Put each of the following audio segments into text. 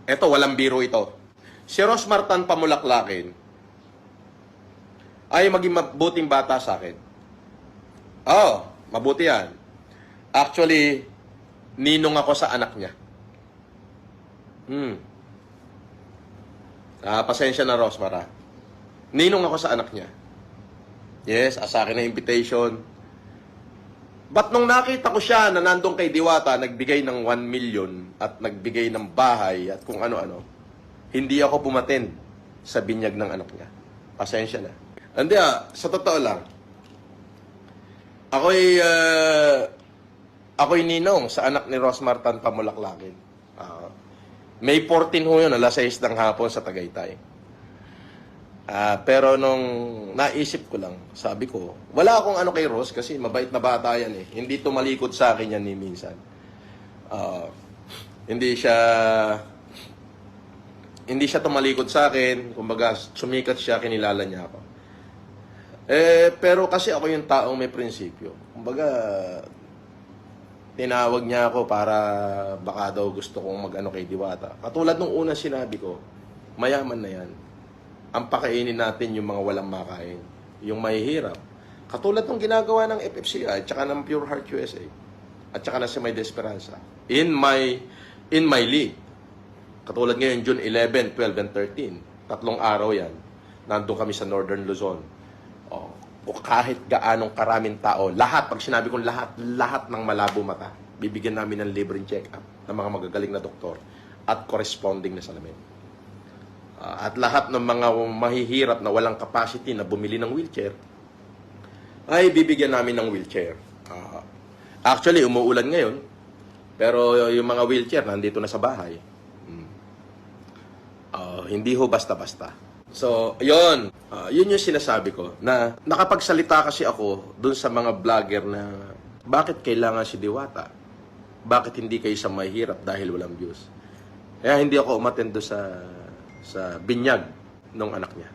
Eto, walang biro ito. Si Rosmar Tan Pamulaklakin ay maging mabuting bata sa akin. Oh, mabuti yan. Actually, ninong ako sa anak niya. Pasensya na, Rosmar, ha? Ninong ako sa anak niya. Yes, sa akin na invitation. But nung nakita ko siya na nandun kay Diwata, nagbigay ng 1 million at nagbigay ng bahay at kung ano-ano, hindi ako pumaten sa binyag ng anak niya. Pasensya na. Hindi sa totoo lang, ako'y ninong sa anak ni Rosmar Tan Pamulaklakin. May 14 ho yun, alas 6 ng hapon sa Tagaytay. Pero nung naisip ko lang, sabi ko, wala akong ano kay Ros kasi mabait na bata yan eh. Hindi tumalikod sa akin yan ni minsan. Hindi siya tumalikod sa akin, kumbaga sumikat siya, kinilala niya ako. Pero kasi ako yung taong may prinsipyo. Kumbaga, tinawag niya ako para baka daw gusto kong mag-ano kay Diwata. Katulad nung unang sinabi ko, mayaman na yan. Ang pakainin natin yung mga walang makain, yung mahihirap. Katulad ng ginagawa ng FFCI, at saka ng Pure Heart USA, at saka na si May Desperanza. In my league, katulad ngayon, June 11, 12, and 13, 3 araw yan, nandun kami sa Northern Luzon. O kahit gaanong karaming tao, lahat, pag sinabi kong lahat ng malabo mata, bibigyan namin ng libreng check-up ng mga magagaling na doktor at corresponding na salamin. At lahat ng mga mahihirap na walang capacity na bumili ng wheelchair, ay bibigyan namin ng wheelchair. Actually, umuulan ngayon, pero yung mga wheelchair nandito na sa bahay. Hindi ho basta-basta. So, yun yung sinasabi ko, na nakapagsalita kasi ako dun sa mga vlogger na bakit kailangan si Diwata? Bakit hindi kayo sa mahirap dahil walang views? Kaya hindi ako umattend sa binyag ng anak niya.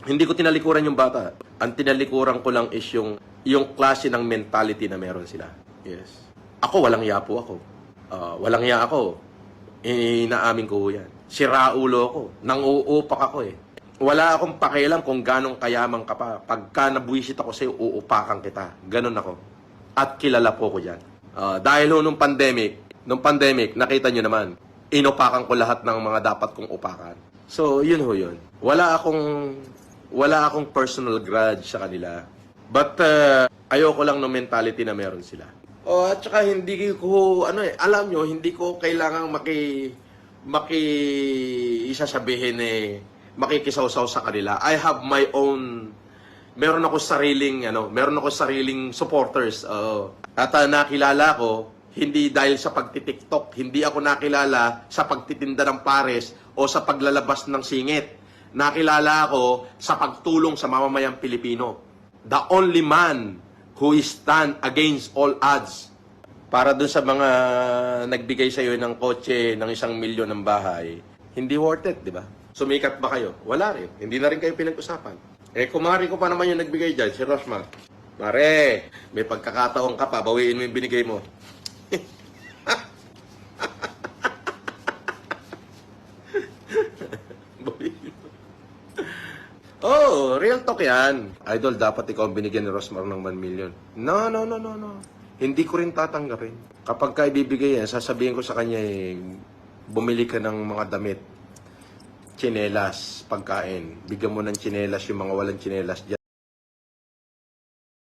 Hindi ko tinalikuran yung bata. Ang tinalikuran ko lang is yung klase ng mentality na meron sila. Yes. Ako, walang yapo ako. Walang ya ako. Inaamin ko yan. Siraulo ako. Nang-uupak ako eh. Wala akong pakialam kung ganong kayamang ka pa. Pagka nabuwisit ako sa'yo, uupakan kita. Ganon ako. At kilala po ko dyan. Dahil nung pandemic, nakita nyo naman, inupakan ko lahat ng mga dapat kong upakan. So, yun ho yun. Wala akong personal grudge sa kanila. But, ayoko lang ng mentality na meron sila. At saka hindi ko, alam nyo, hindi ko kailangang isasabihin makikisaw-saw sa kanila. I have my own, meron ako sariling supporters. At nakilala ko, hindi dahil sa pagtitiktok, hindi ako nakilala sa pagtitinda ng pares o sa paglalabas ng singit. Nakilala ako sa pagtulong sa mamamayang Pilipino. The only man who is stand against all odds. Para dun sa mga nagbigay sa iyo ng kotse ng 1 milyon ng bahay, hindi worth it, di ba? Sumikat ba kayo? Wala rin. Hindi na rin kayo pinag-usapan. Kumari ko pa naman yung nagbigay dyan, si Rosmar. Mare, may pagkakataon ka pa, bawiin mo yung binigay mo. Real talk yan. Idol, dapat ikaw ang binigyan ni Rosmar ng 1 million. No. Hindi ko rin tatanggapin. Kapag ka ibibigay yan, sasabihin ko sa kanya, bumili ka ng mga damit, tsinelas, pagkain. Bigyan mo ng tsinelas yung mga walang tsinelas dyan.